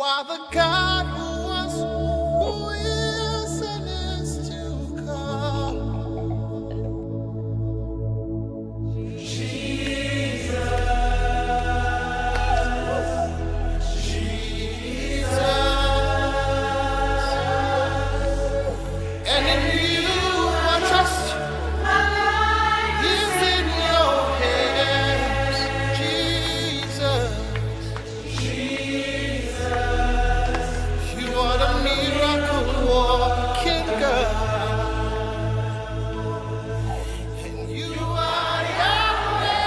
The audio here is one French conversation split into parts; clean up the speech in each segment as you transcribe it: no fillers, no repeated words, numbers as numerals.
are the God who was, who is, and is to come. And in you I trust. My life is in your hands, Jesus. You are the miracle walking God, and you are Yahweh.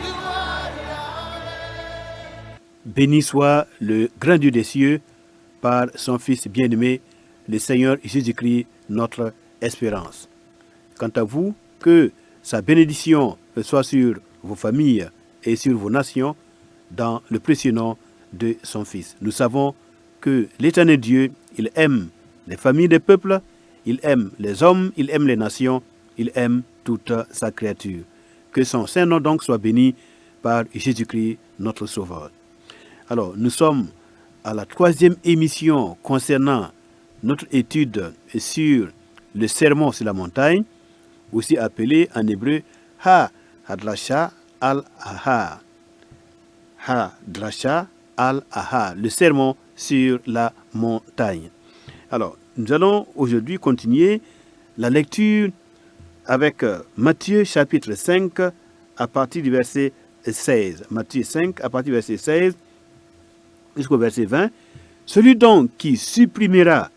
You are Yahweh. Béni soit le grand Dieu des cieux par son Fils bien-aimé, le Seigneur Jésus-Christ, notre espérance. Quant à vous, que sa bénédiction soit sur vos familles et sur vos nations, dans le précieux nom de son Fils. Nous savons que l'Éternel Dieu, il aime les familles des peuples, il aime les hommes, il aime les nations, il aime toute sa créature. Que son saint nom donc soit béni par Jésus-Christ, notre Sauveur. Alors, nous sommes à la 3e émission concernant notre étude sur le sermon sur la montagne, aussi appelé en hébreu Ha-Hadrasha al-Aha. Ha-Dracha al-Aha, le sermon sur la montagne. Alors, nous allons aujourd'hui continuer la lecture avec Matthieu chapitre 5 à partir du verset 16. Matthieu 5 à partir du verset 16 jusqu'au verset 20. Celui donc qui supprimera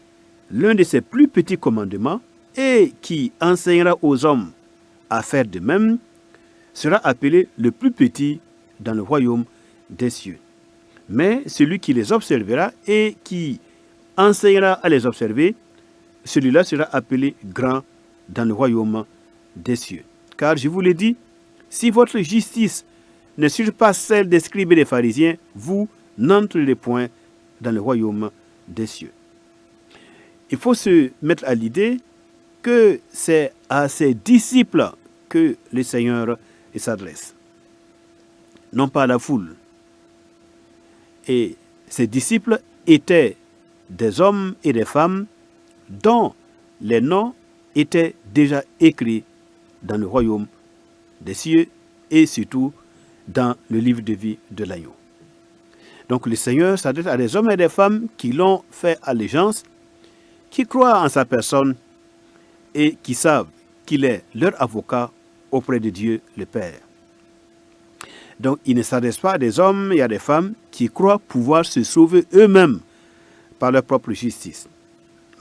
l'un de ses plus petits commandements et qui enseignera aux hommes à faire de même sera appelé le plus petit dans le royaume des cieux. Mais celui qui les observera et qui enseignera à les observer, celui-là sera appelé grand dans le royaume des cieux. Car je vous l'ai dit, si votre justice ne suit pas celle des scribes et des pharisiens, vous n'entrerez point dans le royaume des cieux. Il faut se mettre à l'idée que c'est à ses disciples que le Seigneur s'adresse, non pas à la foule. Et ses disciples étaient des hommes et des femmes dont les noms étaient déjà écrits dans le royaume des cieux et surtout dans le livre de vie de l'agneau. Donc le Seigneur s'adresse à des hommes et des femmes qui l'ont fait allégeance, qui croient en sa personne et qui savent qu'il est leur avocat auprès de Dieu le Père. Donc il ne s'adresse pas à des hommes et à des femmes qui croient pouvoir se sauver eux-mêmes par leur propre justice,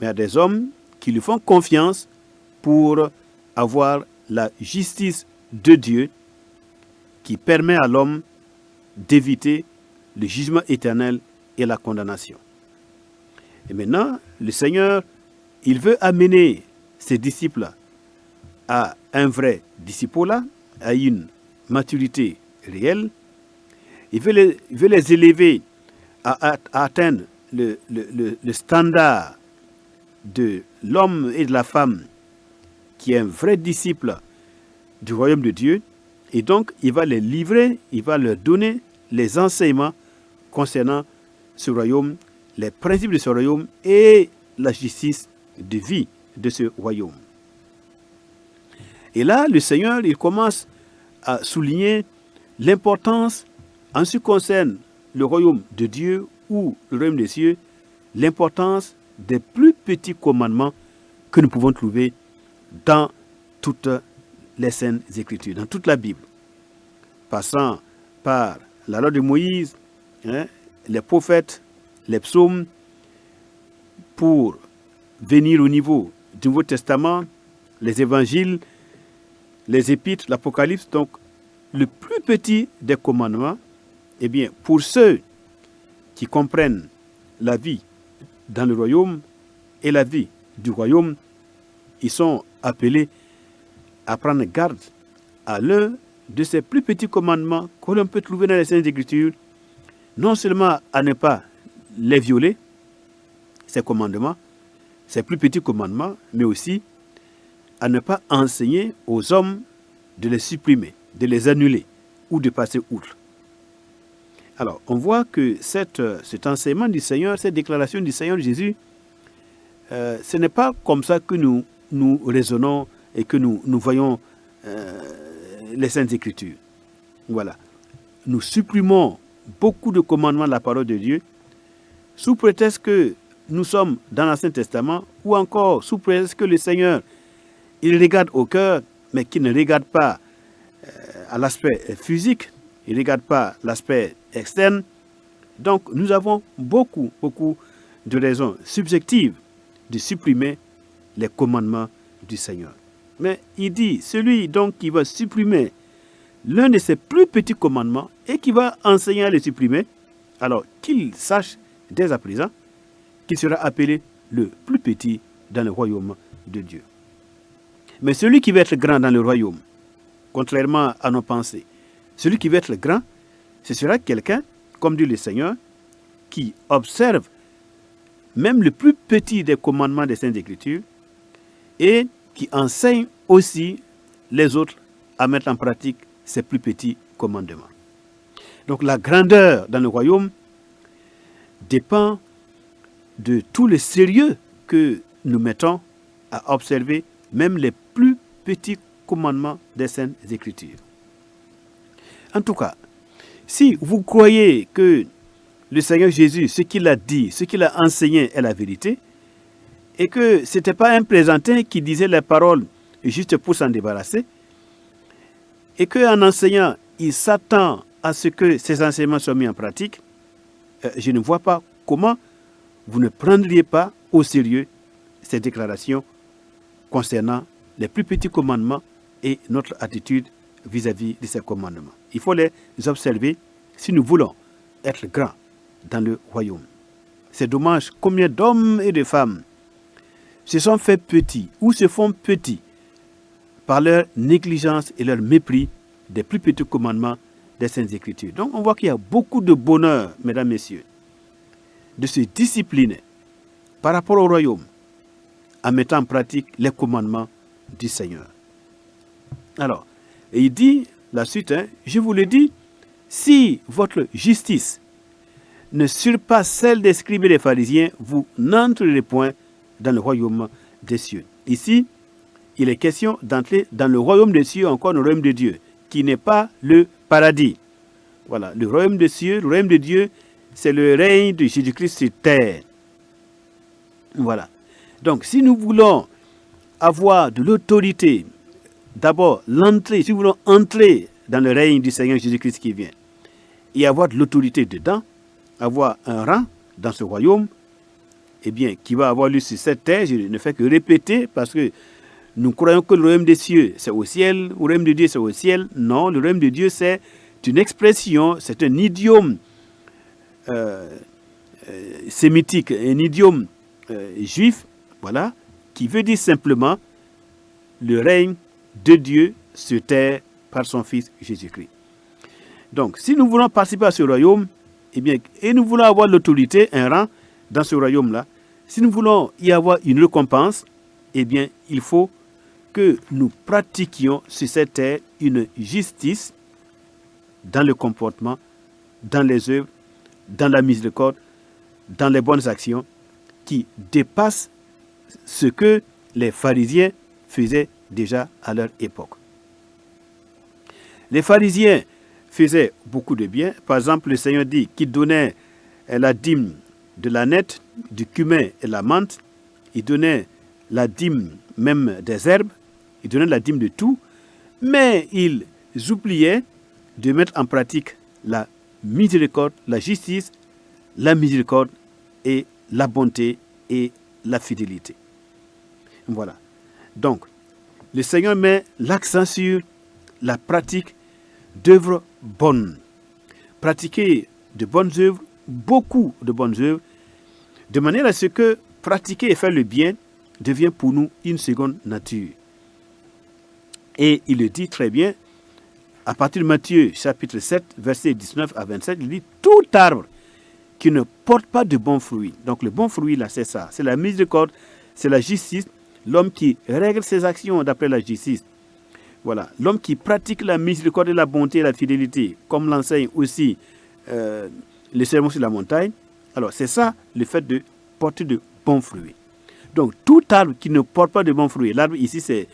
mais à des hommes qui lui font confiance pour avoir la justice de Dieu qui permet à l'homme d'éviter le jugement éternel et la condamnation. Et maintenant, le Seigneur, il veut amener ses disciples à un vrai disciple, à une maturité réelle. Il veut les élever à atteindre le standard de l'homme et de la femme qui est un vrai disciple du royaume de Dieu. Et donc, il va les livrer, il va leur donner les enseignements concernant ce royaume, les principes de ce royaume et la justice de vie de ce royaume. Et là, le Seigneur, il commence à souligner l'importance, en ce qui concerne le royaume de Dieu ou le royaume des cieux, l'importance des plus petits commandements que nous pouvons trouver dans toutes les Saintes Écritures, dans toute la Bible, passant par la loi de Moïse, les prophètes, les psaumes, pour venir au niveau du Nouveau Testament, les évangiles, les épîtres, l'Apocalypse. Donc, le plus petit des commandements, eh bien, pour ceux qui comprennent la vie dans le royaume et la vie du royaume, ils sont appelés à prendre garde à l'un de ces plus petits commandements que l'on peut trouver dans les Saintes Écritures, non seulement à ne pas les violer, ces commandements, ces plus petits commandements, mais aussi à ne pas enseigner aux hommes de les supprimer, de les annuler ou de passer outre. Alors, on voit que cet enseignement du Seigneur, cette déclaration du Seigneur Jésus, ce n'est pas comme ça que nous raisonnons et que nous voyons les Saintes Écritures. Voilà. Nous supprimons beaucoup de commandements de la parole de Dieu sous prétexte que nous sommes dans l'Ancien Testament ou encore sous prétexte que le Seigneur, il regarde au cœur, mais qu'il ne regarde pas à l'aspect physique, il ne regarde pas l'aspect externe. Donc, nous avons beaucoup de raisons subjectives de supprimer les commandements du Seigneur. Mais il dit, celui donc qui va supprimer l'un de ses plus petits commandements et qui va enseigner à les supprimer, alors qu'il sache dès à présent qu'il sera appelé le plus petit dans le royaume de Dieu. Mais celui qui va être grand dans le royaume, contrairement à nos pensées, celui qui va être grand, ce sera quelqu'un, comme dit le Seigneur, qui observe même le plus petit des commandements des Saintes Écritures et qui enseigne aussi les autres à mettre en pratique ces plus petits commandements. Donc la grandeur dans le royaume dépend de tout le sérieux que nous mettons à observer même les plus petits commandements des Saintes Écritures. En tout cas, si vous croyez que le Seigneur Jésus, ce qu'il a dit, ce qu'il a enseigné est la vérité, et que ce n'était pas un plaisantin qui disait les paroles juste pour s'en débarrasser, et qu'en enseignant, il s'attend à ce que ces enseignements soient mis en pratique, je ne vois pas comment vous ne prendriez pas au sérieux ces déclarations concernant les plus petits commandements et notre attitude vis-à-vis de ces commandements. Il faut les observer si nous voulons être grands dans le royaume. C'est dommage combien d'hommes et de femmes se sont faits petits ou se font petits par leur négligence et leur mépris des plus petits commandements des Saintes Écritures. Donc on voit qu'il y a beaucoup de bonheur, mesdames, messieurs, de se discipliner par rapport au royaume en mettant en pratique les commandements du Seigneur. Alors, et il dit, la suite, je vous le dis, si votre justice ne surpasse celle des scribes et des pharisiens, vous n'entrerez point dans le royaume des cieux. Ici, il est question d'entrer dans le royaume des cieux, encore le royaume de Dieu, qui n'est pas le paradis. Voilà, le royaume des cieux, le royaume de Dieu, c'est le règne de Jésus-Christ sur terre. Voilà. Donc, si nous voulons avoir de l'autorité, d'abord l'entrée, si nous voulons entrer dans le règne du Seigneur Jésus-Christ qui vient, et avoir de l'autorité dedans, avoir un rang dans ce royaume, eh bien, qui va avoir lieu sur cette terre, je ne fais que répéter, parce que nous croyons que le royaume des cieux, c'est au ciel, le royaume de Dieu, c'est au ciel. Non, le royaume de Dieu, c'est une expression, c'est un idiome sémitique, un idiome juif, voilà, qui veut dire simplement le règne de Dieu sur terre par son Fils Jésus-Christ. Donc, si nous voulons participer à ce royaume, eh bien, et nous voulons avoir l'autorité, un rang dans ce royaume-là, si nous voulons y avoir une récompense, eh bien, il faut que nous pratiquions sur cette terre une justice dans le comportement, dans les œuvres, dans la miséricorde, dans les bonnes actions, qui dépasse ce que les pharisiens faisaient déjà à leur époque. Les pharisiens faisaient beaucoup de bien. Par exemple, le Seigneur dit qu'il donnait la dîme de la nette, du cumin et la menthe. Il donnait la dîme même des herbes. Il donnait la dîme de tout. Mais ils oubliaient de mettre en pratique la miséricorde, la justice, la miséricorde et la bonté et la fidélité. Voilà. Donc, le Seigneur met l'accent sur la pratique d'œuvres bonnes. Pratiquer de bonnes œuvres, beaucoup de bonnes œuvres, de manière à ce que pratiquer et faire le bien devient pour nous une seconde nature. Et il le dit très bien, à partir de Matthieu chapitre 7, versets 19 à 27, il dit « Tout arbre qui ne porte pas de bons fruits ». Donc le bon fruit, là, c'est ça. C'est la miséricorde, c'est la justice. L'homme qui règle ses actions d'après la justice. Voilà. L'homme qui pratique la miséricorde et la bonté et la fidélité, comme l'enseigne aussi le sermon sur la montagne, alors c'est ça le fait de porter de bons fruits. Donc tout arbre qui ne porte pas de bons fruits, l'arbre ici c'est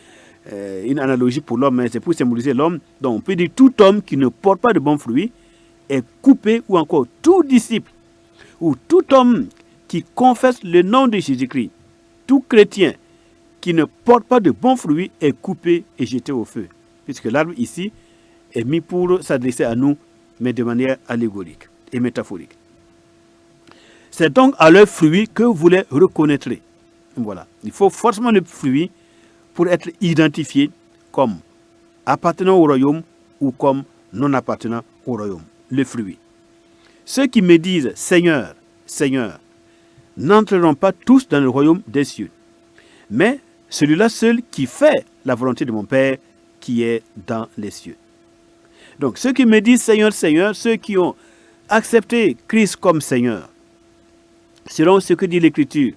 une analogie pour l'homme, c'est pour symboliser l'homme. Donc on peut dire tout homme qui ne porte pas de bons fruits est coupé, ou encore tout disciple ou tout homme qui confesse le nom de Jésus-Christ, tout chrétien qui ne porte pas de bons fruits est coupé et jeté au feu. Puisque l'arbre ici est mis pour s'adresser à nous, mais de manière allégorique et métaphorique. C'est donc à leurs fruits que vous les reconnaîtrez. Voilà. Il faut forcément le fruit pour être identifié comme appartenant au royaume ou comme non appartenant au royaume. Le fruit. Ceux qui me disent Seigneur, Seigneur, n'entreront pas tous dans le royaume des cieux, mais celui-là seul qui fait la volonté de mon Père qui est dans les cieux. Donc ceux qui me disent Seigneur, Seigneur, ceux qui ont accepté Christ comme Seigneur, selon ce que dit l'Écriture,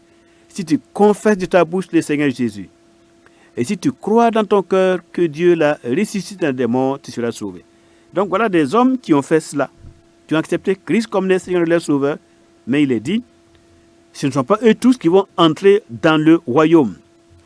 si tu confesses de ta bouche le Seigneur Jésus, et si tu crois dans ton cœur que Dieu l'a ressuscité des morts, tu seras sauvé. Donc voilà des hommes qui ont fait cela, qui ont accepté Christ comme le Seigneur et leur Sauveur, mais il est dit, ce ne sont pas eux tous qui vont entrer dans le royaume.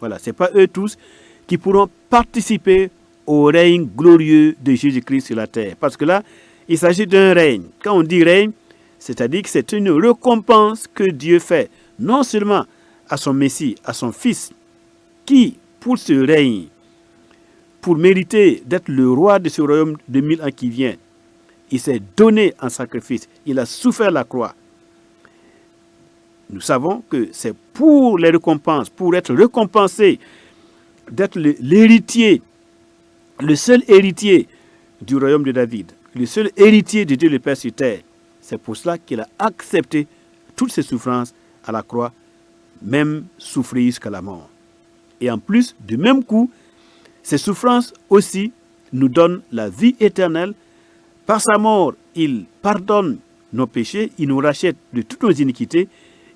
Voilà, ce n'est pas eux tous qui pourront participer au règne glorieux de Jésus-Christ sur la terre. Parce que là, il s'agit d'un règne. Quand on dit règne, c'est-à-dire que c'est une récompense que Dieu fait, non seulement à son Messie, à son Fils, qui, pour ce règne, pour mériter d'être le roi de ce royaume de 1000 ans qui vient, il s'est donné en sacrifice, il a souffert la croix. Nous savons que c'est pour les récompenses, pour être récompensé, d'être l'héritier, le seul héritier du royaume de David, le seul héritier de Dieu le Père sur terre. C'est pour cela qu'il a accepté toutes ses souffrances à la croix, même souffrir jusqu'à la mort. Et en plus, du même coup, ces souffrances aussi nous donnent la vie éternelle. Par sa mort, il pardonne nos péchés, il nous rachète de toutes nos iniquités,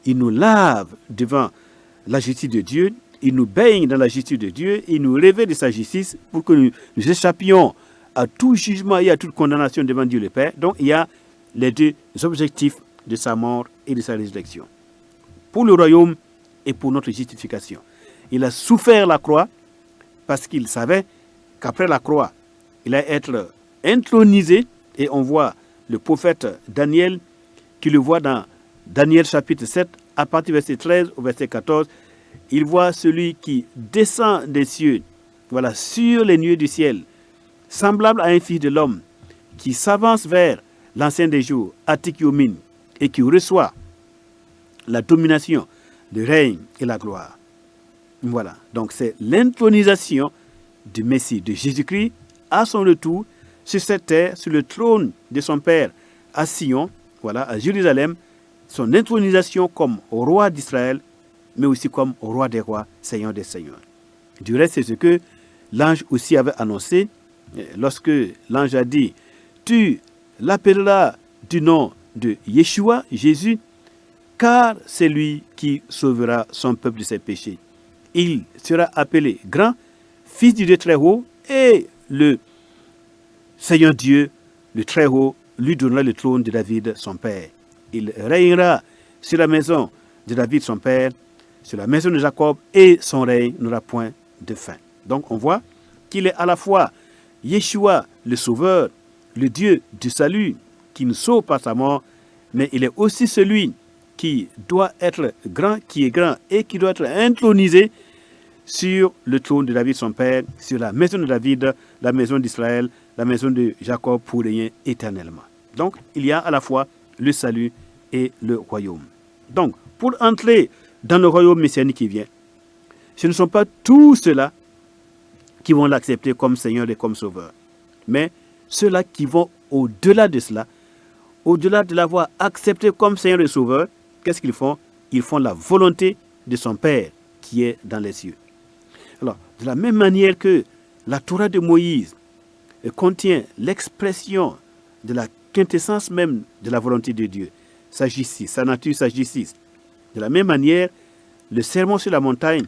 il nous lave devant la justice de Dieu, il nous baigne dans la justice de Dieu, il nous révèle de sa justice pour que nous échappions à tout jugement et à toute condamnation devant Dieu le Père. Donc il y a les deux objectifs de sa mort et de sa résurrection. Pour le royaume et pour notre justification. Il a souffert la croix parce qu'il savait qu'après la croix, il allait être intronisé. Et on voit le prophète Daniel qui le voit dans Daniel chapitre 7, à partir du verset 13 au verset 14. Il voit celui qui descend des cieux, voilà, sur les nuées du ciel, semblable à un fils de l'homme, qui s'avance vers l'ancien des jours, Atik-Yomin, et qui reçoit la domination, le règne et la gloire. Voilà, donc c'est l'intronisation du Messie, de Jésus-Christ, à son retour sur cette terre, sur le trône de son Père, à Sion, voilà, à Jérusalem, son intronisation comme roi d'Israël, mais aussi comme roi des rois, Seigneur des seigneurs. Du reste, c'est ce que l'ange aussi avait annoncé, lorsque l'ange a dit, tu l'appelleras du nom de Yeshua, Jésus, car c'est lui qui sauvera son peuple de ses péchés. Il sera appelé grand, fils du Dieu très haut, et le Seigneur Dieu, le très haut, lui donnera le trône de David, son père. Il régnera sur la maison de David, son père, sur la maison de Jacob, et son règne n'aura point de fin. Donc on voit qu'il est à la fois Yeshua, le sauveur, le Dieu du salut, qui nous sauve par sa mort, mais il est aussi celui qui doit être grand, qui est grand, et qui doit être intronisé sur le trône de David, son père, sur la maison de David, la maison d'Israël, la maison de Jacob, pour régner éternellement. Donc, il y a à la fois le salut et le royaume. Donc, pour entrer dans le royaume messianique qui vient, ce ne sont pas tous ceux-là qui vont l'accepter comme Seigneur et comme Sauveur, mais ceux-là qui vont au-delà de cela, au-delà de l'avoir accepté comme Seigneur et Sauveur, qu'est-ce qu'ils font? Ils font la volonté de son Père qui est dans les cieux. Alors, de la même manière que la Torah de Moïse contient l'expression de la quintessence même de la volonté de Dieu, sa justice, sa nature, sa justice. De la même manière, le sermon sur la montagne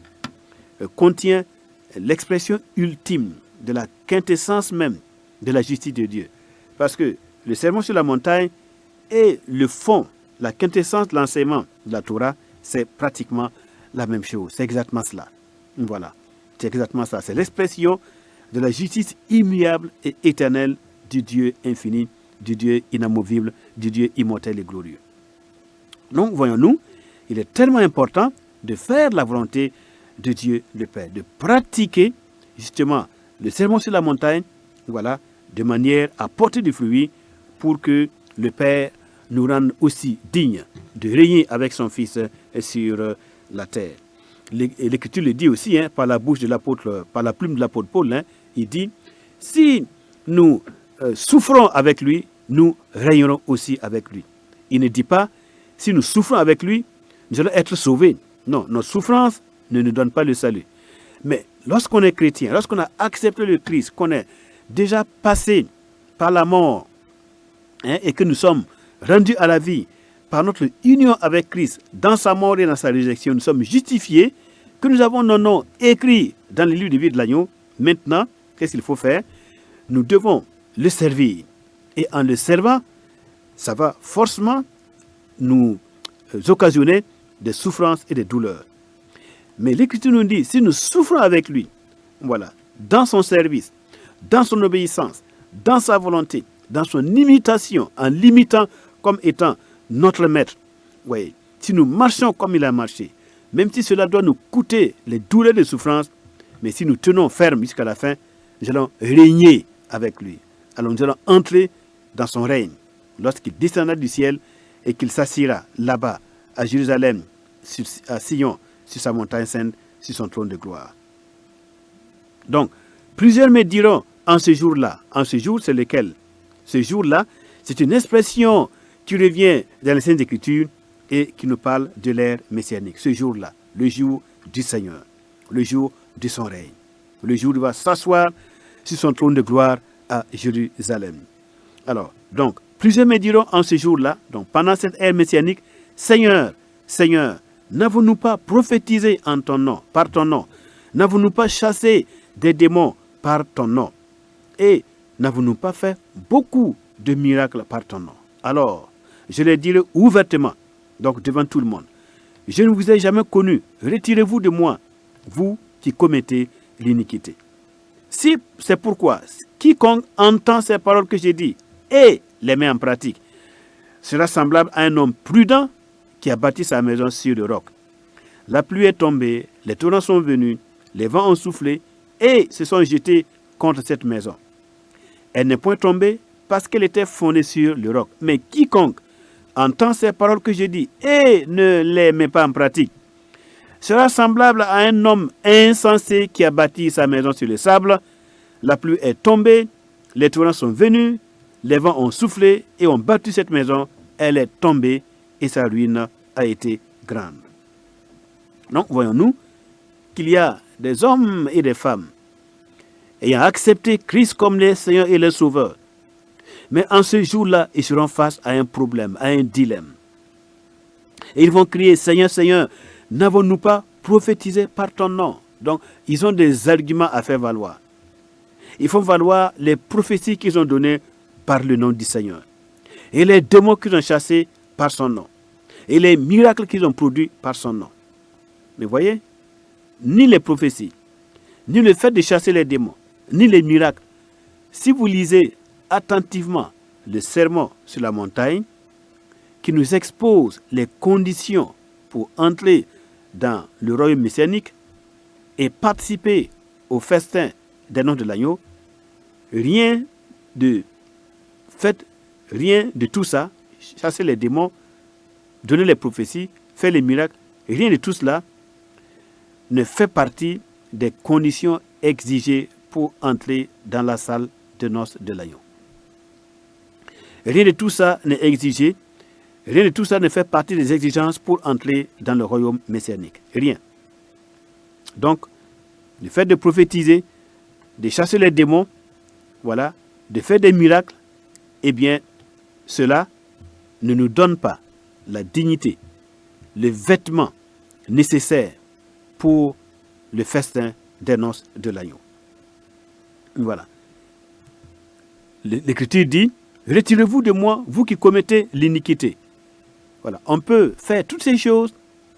contient l'expression ultime de la quintessence même de la justice de Dieu. Parce que le sermon sur la montagne et le fond, la quintessence de l'enseignement de la Torah, c'est pratiquement la même chose. C'est exactement cela. Voilà. C'est exactement ça. C'est l'expression de la justice immuable et éternelle du Dieu infini, du Dieu inamovible, du Dieu immortel et glorieux. Donc, voyons-nous, il est tellement important de faire la volonté de Dieu le Père, de pratiquer justement le sermon sur la montagne, voilà, de manière à porter du fruit pour que le Père nous rende aussi dignes de régner avec son Fils sur la terre. L'Écriture le dit aussi, par la bouche de l'apôtre, par la plume de l'apôtre Paul, il dit, si nous souffrons avec lui, nous régnerons aussi avec lui. Il ne dit pas, si nous souffrons avec lui, nous allons être sauvés. Non, notre souffrance ne nous donne pas le salut. Mais lorsqu'on est chrétien, lorsqu'on a accepté le Christ, qu'on est déjà passé par la mort, et que nous sommes rendus à la vie par notre union avec Christ, dans sa mort et dans sa résurrection, nous sommes justifiés, que nous avons nos noms écrits dans les livres de vie de l'agneau. Maintenant, qu'est-ce qu'il faut faire? Nous devons le servir. Et en le servant, ça va forcément nous occasionner des souffrances et des douleurs. Mais l'Écriture nous dit, si nous souffrons avec lui, voilà, dans son service, dans son obéissance, dans sa volonté, dans son imitation, en l'imitant comme étant notre maître, oui, si nous marchons comme il a marché, même si cela doit nous coûter les douleurs et les souffrances, mais si nous tenons ferme jusqu'à la fin, nous allons régner avec lui. Alors nous allons entrer dans son règne lorsqu'il descendra du ciel et qu'il s'assiera là-bas, à Jérusalem, à Sion, sur sa montagne sainte, sur son trône de gloire. Donc, plusieurs me diront en ce jour-là. En ce jour, c'est lequel? Ce jour-là, c'est une expression qui revient dans les Saintes Écritures et qui nous parle de l'ère messianique. Ce jour-là, le jour du Seigneur, le jour de son règne, le jour où il va s'asseoir sur son trône de gloire à Jérusalem. Alors, donc, plusieurs me diront en ce jour-là, donc pendant cette ère messianique, Seigneur, Seigneur, n'avons-nous pas prophétisé en ton nom, par ton nom? N'avons-nous pas chassé des démons par ton nom? Et n'avons-nous pas fait beaucoup de miracles par ton nom? Alors, je les dirai ouvertement, donc devant tout le monde, je ne vous ai jamais connu, retirez-vous de moi, vous qui commettez l'iniquité. Si c'est pourquoi quiconque entend ces paroles que j'ai dites et les met en pratique sera semblable à un homme prudent qui a bâti sa maison sur le roc. La pluie est tombée, les torrents sont venus, les vents ont soufflé et se sont jetés contre cette maison. Elle n'est point tombée parce qu'elle était fondée sur le roc. Mais quiconque entend ces paroles que je dis et ne les met pas en pratique sera semblable à un homme insensé qui a bâti sa maison sur le sable. La pluie est tombée, les torrents sont venus, les vents ont soufflé et ont battu cette maison. Elle est tombée et sa ruine a été grande. Donc, voyons-nous qu'il y a des hommes et des femmes ayant accepté Christ comme le Seigneur et le Sauveur. Mais en ce jour-là, ils seront face à un problème, à un dilemme. Et ils vont crier, Seigneur, Seigneur, n'avons-nous pas prophétisé par ton nom? Donc, ils ont des arguments à faire valoir. Ils font valoir les prophéties qu'ils ont données par le nom du Seigneur. Et les démons qu'ils ont chassés par son nom. Et les miracles qu'ils ont produits par son nom. Mais voyez, ni les prophéties, ni le fait de chasser les démons, ni les miracles. Si vous lisez attentivement le sermon sur la montagne, qui nous expose les conditions pour entrer dans le royaume messianique et participer au festin des noces de l'agneau, rien de tout ça, chasser les démons, donner les prophéties, faire les miracles, rien de tout cela ne fait partie des conditions exigées pour entrer dans la salle de noces de l'agneau. Rien de tout ça n'est exigé, rien de tout ça ne fait partie des exigences pour entrer dans le royaume messianique. Rien. Donc, le fait de prophétiser, de chasser les démons, voilà, de faire des miracles, eh bien, cela ne nous donne pas la dignité, le vêtement nécessaire pour le festin des noces de l'agneau. Voilà. L'Écriture dit, retirez-vous de moi, vous qui commettez l'iniquité. Voilà, on peut faire toutes ces choses,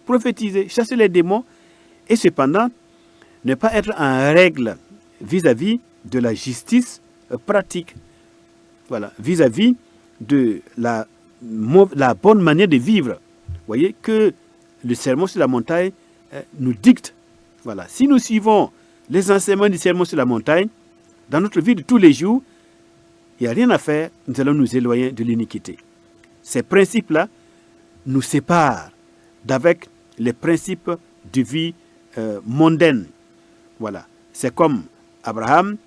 prophétiser, chasser les démons, et cependant, ne pas être en règle vis-à-vis de la justice pratique. Voilà, vis-à-vis de la bonne manière de vivre. Vous voyez que le sermon sur la montagne nous dicte. Voilà, si nous suivons les enseignements du sermon sur la montagne, dans notre vie de tous les jours, il n'y a rien à faire, nous allons nous éloigner de l'iniquité. Ces principes-là nous séparent d'avec les principes de vie mondaine. Voilà, c'est comme Abraham.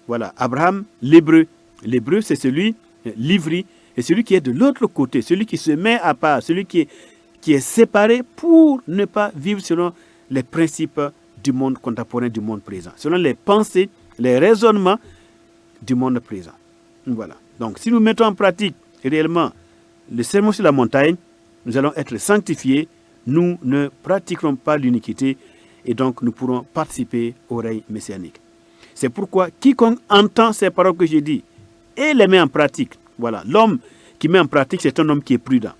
Voilà, Abraham, l'hébreu. L'hébreu, c'est celui, l'ivri, et celui qui est de l'autre côté, celui qui se met à part, celui qui est séparé pour ne pas vivre selon les principes du monde contemporain, du monde présent, selon les pensées, les raisonnements du monde présent. Voilà. Donc, si nous mettons en pratique réellement le sermon sur la montagne, nous allons être sanctifiés, nous ne pratiquerons pas l'iniquité et donc nous pourrons participer au règne messianique. C'est pourquoi quiconque entend ces paroles que j'ai dit et les met en pratique, voilà, l'homme qui met en pratique, c'est un homme qui est prudent.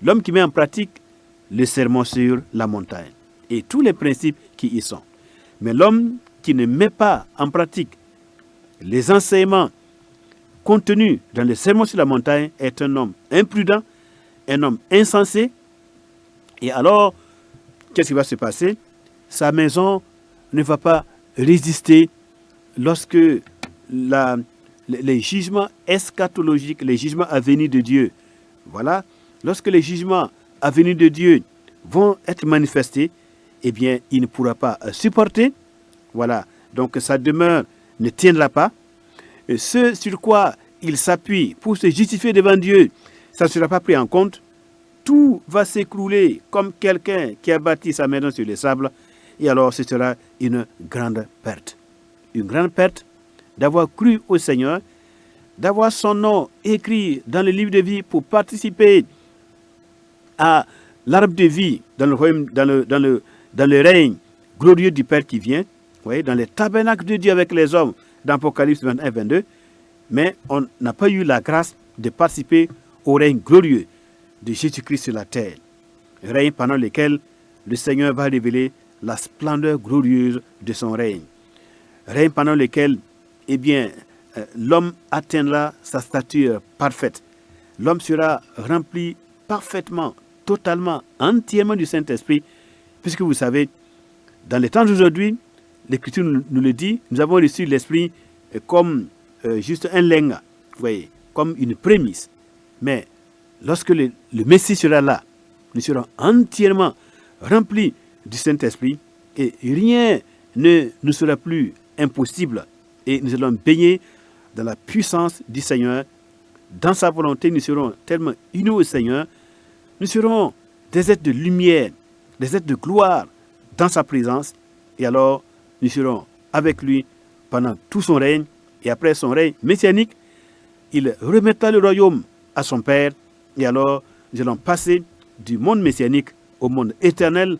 L'homme qui met en pratique le sermon sur la montagne et tous les principes qui y sont. Mais l'homme qui ne met pas en pratique les enseignements contenus dans le sermon sur la montagne est un homme imprudent, un homme insensé. Et alors, qu'est-ce qui va se passer? Sa maison ne va pas résister lorsque les jugements eschatologiques, les jugements à venir de Dieu, voilà, lorsque les jugements à venir de Dieu vont être manifestés, eh bien, il ne pourra pas supporter. Voilà, donc sa demeure ne tiendra pas. Et ce sur quoi il s'appuie pour se justifier devant Dieu, ça ne sera pas pris en compte. Tout va s'écrouler comme quelqu'un qui a bâti sa maison sur les sables. Et alors, ce sera une grande perte. Une grande perte d'avoir cru au Seigneur, d'avoir son nom écrit dans le livre de vie pour participer à l'arbre de vie dans le royaume, dans le règne glorieux du Père qui vient, vous voyez, dans les tabernacles de Dieu avec les hommes, dans Apocalypse 21 22, mais on n'a pas eu la grâce de participer au règne glorieux de Jésus-Christ sur la terre, règne pendant lequel le Seigneur va révéler la splendeur glorieuse de son règne, règne pendant lequel, eh bien, l'homme atteindra sa stature parfaite. L'homme sera rempli parfaitement, totalement, entièrement du Saint-Esprit, puisque vous savez, dans les temps d'aujourd'hui, l'Écriture nous le dit, nous avons reçu l'Esprit comme juste un lenga, vous voyez, comme une prémisse. Mais lorsque le Messie sera là, nous serons entièrement remplis du Saint-Esprit et rien ne nous sera plus impossible. Et nous allons baigner dans la puissance du Seigneur. Dans sa volonté, nous serons tellement unis au Seigneur. Nous serons des êtres de lumière, des êtres de gloire dans sa présence. Et alors, nous serons avec lui pendant tout son règne. Et après son règne messianique, il remettra le royaume à son Père. Et alors, nous allons passer du monde messianique au monde éternel,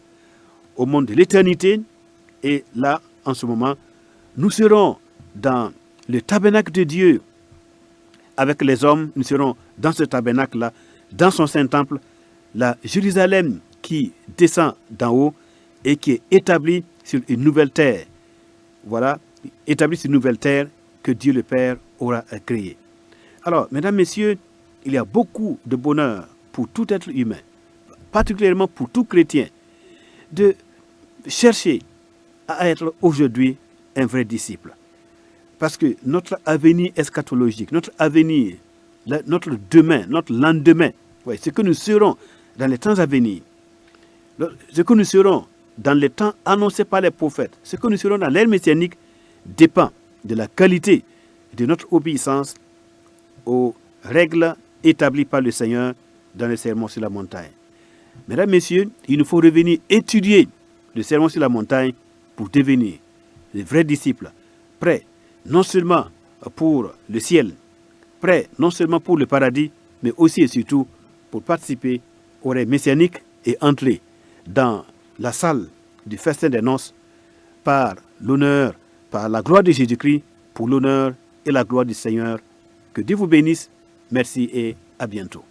au monde de l'éternité. Et là, en ce moment, nous serons dans le tabernacle de Dieu avec les hommes. Nous serons dans ce tabernacle-là, dans son Saint-Temple, la Jérusalem qui descend d'en haut et qui est établie sur une nouvelle terre. Voilà, établie sur une nouvelle terre que Dieu le Père aura créée. Alors, mesdames, messieurs, il y a beaucoup de bonheur pour tout être humain, particulièrement pour tout chrétien, de chercher à être aujourd'hui un vrai disciple. Parce que notre avenir eschatologique, notre avenir, notre demain, notre lendemain, ouais, ce que nous serons dans les temps à venir, ce que nous serons dans les temps annoncés par les prophètes, ce que nous serons dans l'ère messianique dépend de la qualité de notre obéissance aux règles établies par le Seigneur dans le sermon sur la montagne. Mesdames, messieurs, il nous faut revenir étudier le sermon sur la montagne pour devenir des vrais disciples, prêts non seulement pour le ciel, prêts non seulement pour le paradis, mais aussi et surtout pour participer au règne messianique et entrer dans la salle du festin des noces par l'honneur, par la gloire de Jésus-Christ, pour l'honneur et la gloire du Seigneur. Que Dieu vous bénisse Merci et à bientôt.